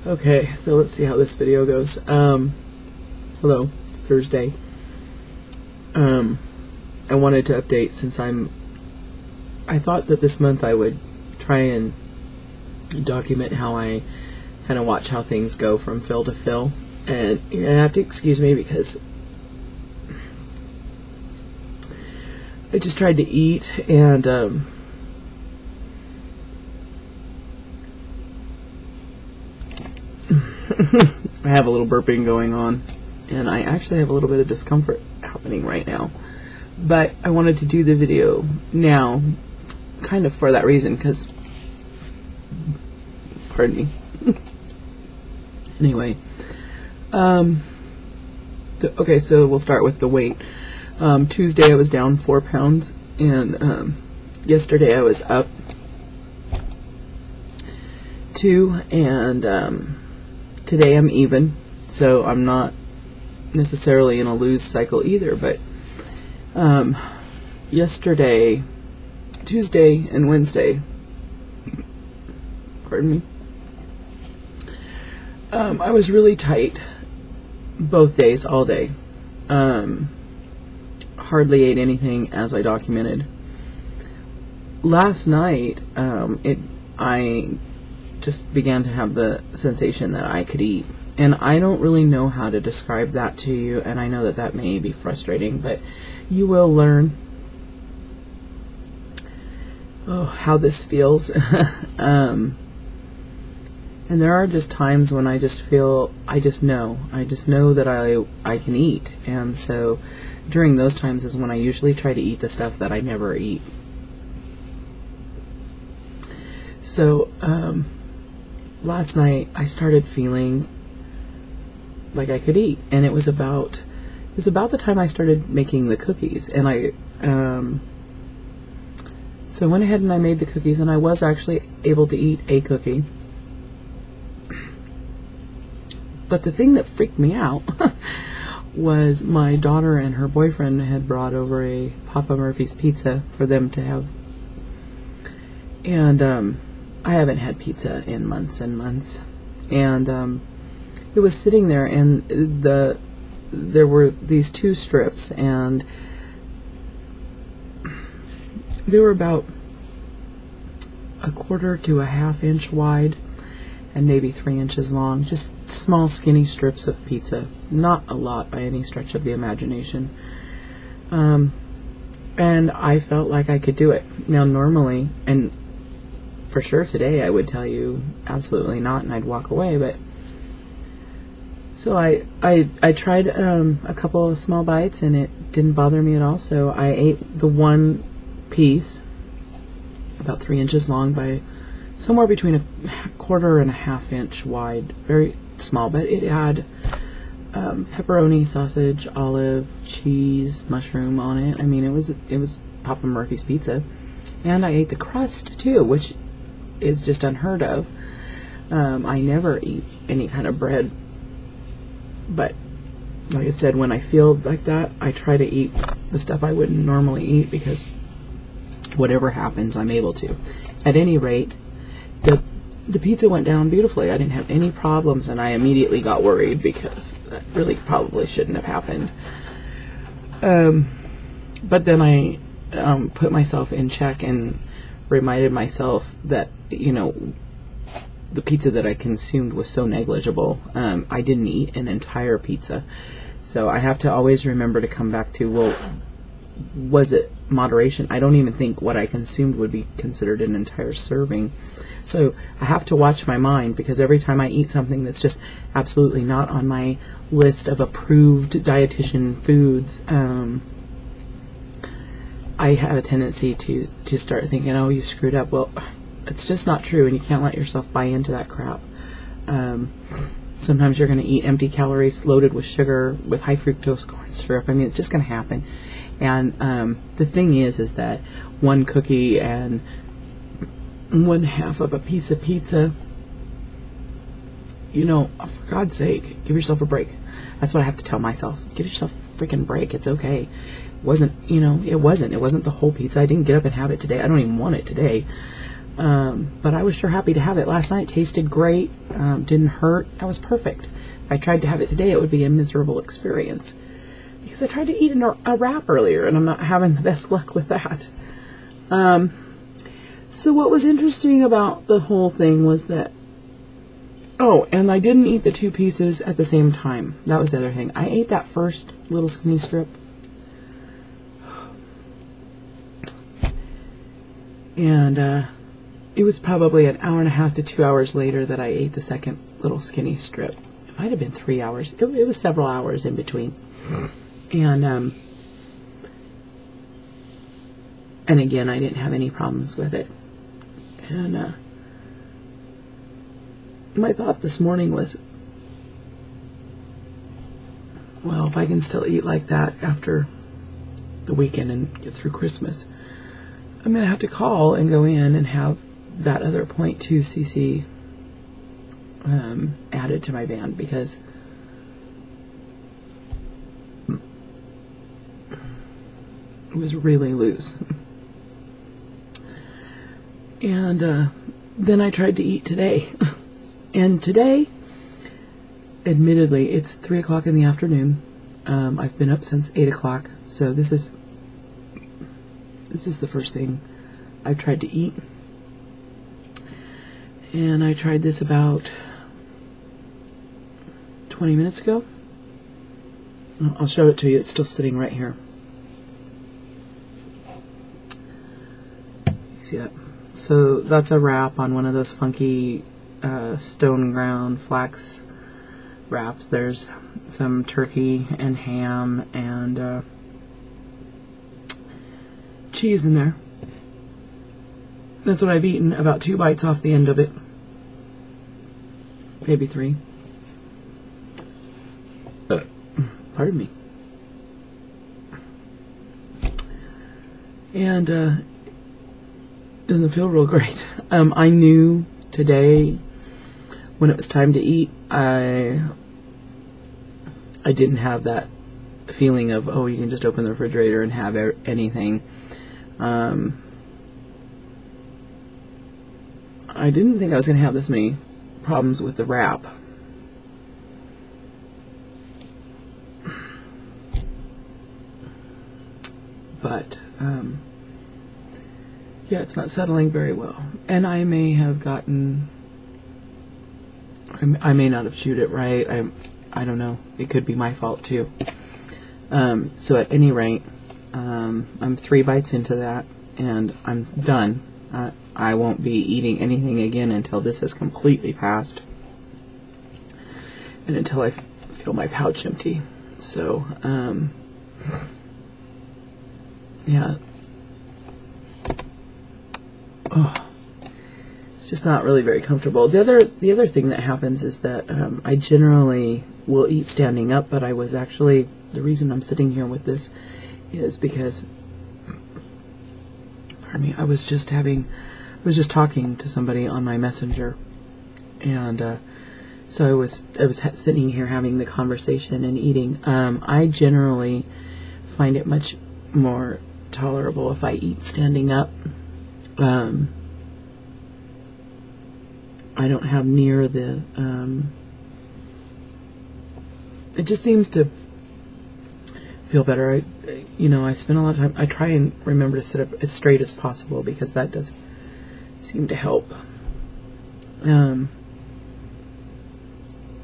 Okay, so let's see how this video goes. Hello, it's Thursday. I wanted to update since I thought that this month I would try and document how I kind of watch how things go from fill to fill. And you're going to have to excuse me because I just tried to eat and I have a little burping going on, and I actually have a little bit of discomfort happening right now. But I wanted to do the video now, kind of for that reason, because, pardon me. Anyway, okay, so we'll start with the weight. Tuesday I was down 4 pounds, and yesterday I was up 2, and today I'm even, so I'm not necessarily in a lose cycle either, but yesterday, Tuesday and Wednesday, pardon me, I was really tight both days, all day. Hardly ate anything, as I documented. Last night, I just began to have the sensation that I could eat. And I don't really know how to describe that to you, and I know that that may be frustrating, but you will learn how this feels. And there are just times when I just feel, I just know that I can eat. And so during those times is when I usually try to eat the stuff that I never eat. So last night I started feeling like I could eat, and it was about the time I started making the cookies, and so I went ahead and I made the cookies, and I was actually able to eat a cookie. But the thing that freaked me out was my daughter and her boyfriend had brought over a Papa Murphy's pizza for them to have, and I haven't had pizza in months and months, and it was sitting there, and there were these 2 strips, and they were about 1/4 to 1/2 inch wide and maybe 3 inches long, just small skinny strips of pizza, not a lot by any stretch of the imagination. And I felt like I could do it. Now normally, and for sure today, I would tell you absolutely not, and I'd walk away. But so I tried a couple of small bites, and it didn't bother me at all. So I ate the one piece, about 3 inches long by somewhere between 1/4 and 1/2 inch wide, very small. But it had pepperoni, sausage, olive, cheese, mushroom on it. I mean, it was Papa Murphy's pizza, and I ate the crust too, which is just unheard of. I never eat any kind of bread, but like I said, when I feel like that, I try to eat the stuff I wouldn't normally eat, because whatever happens, I'm able to. At any rate, the pizza went down beautifully. I didn't have any problems, and I immediately got worried because that really probably shouldn't have happened. But then I put myself in check and reminded myself that, you know, the pizza that I consumed was so negligible. I didn't eat an entire pizza. So I have to always remember to come back to, well, was it moderation? I don't even think what I consumed would be considered an entire serving. So I have to watch my mind, because every time I eat something that's just absolutely not on my list of approved dietitian foods, I have a tendency to start thinking, oh, you screwed up. Well, it's just not true, and you can't let yourself buy into that crap. Sometimes you're going to eat empty calories loaded with sugar, with high fructose corn syrup. I mean, it's just going to happen. And the thing is that one cookie and 1/2 of a piece of pizza, you know, for God's sake, give yourself a break. That's what I have to tell myself. Give yourself a freaking break. It's okay. It wasn't the whole pizza. I didn't get up and have it today. I don't even want it today. But I was sure happy to have it. Last night tasted great. Didn't hurt. That was perfect. If I tried to have it today, it would be a miserable experience. Because I tried to eat a wrap earlier, and I'm not having the best luck with that. So what was interesting about the whole thing was that, oh, and I didn't eat the 2 pieces at the same time. That was the other thing. I ate that first little skinny strip. And it was probably an hour and a half to 2 hours later that I ate the second little skinny strip. It might have been 3 hours. It was several hours in between. And again, I didn't have any problems with it. And my thought this morning was, well, if I can still eat like that after the weekend and get through Christmas, I'm going to have to call and go in and have that other 0.2 cc added to my band, because it was really loose. And then I tried to eat today. And today, admittedly, it's 3 o'clock in the afternoon. I've been up since 8 o'clock, so this is the first thing I've tried to eat. And I tried this about 20 minutes ago. I'll show it to you. It's still sitting right here. You see that? So that's a wrap on one of those funky stone ground flax wraps. There's some turkey and ham and cheese in there. That's what I've eaten. About 2 bites off the end of it. Maybe 3. Pardon me. And doesn't feel real great. I knew today when it was time to eat, I didn't have that feeling of, oh, you can just open the refrigerator and have anything. I didn't think I was going to have this many problems with the wrap. But, yeah, it's not settling very well. And I may have I may not have chewed it right. I don't know. It could be my fault, too. So at any rate, I'm 3 bites into that, and I'm done. I won't be eating anything again until this is completely passed, and until I feel my pouch empty. So, yeah. Oh, it's just not really very comfortable. The other thing that happens is that I generally will eat standing up, but I was actually, the reason I'm sitting here with this is because, pardon me, I was just talking to somebody on my messenger, and so I was sitting here having the conversation and eating. I generally find it much more tolerable if I eat standing up. I don't have near the, it just seems to feel better. I spend a lot of time, I try and remember to sit up as straight as possible, because that does seem to help.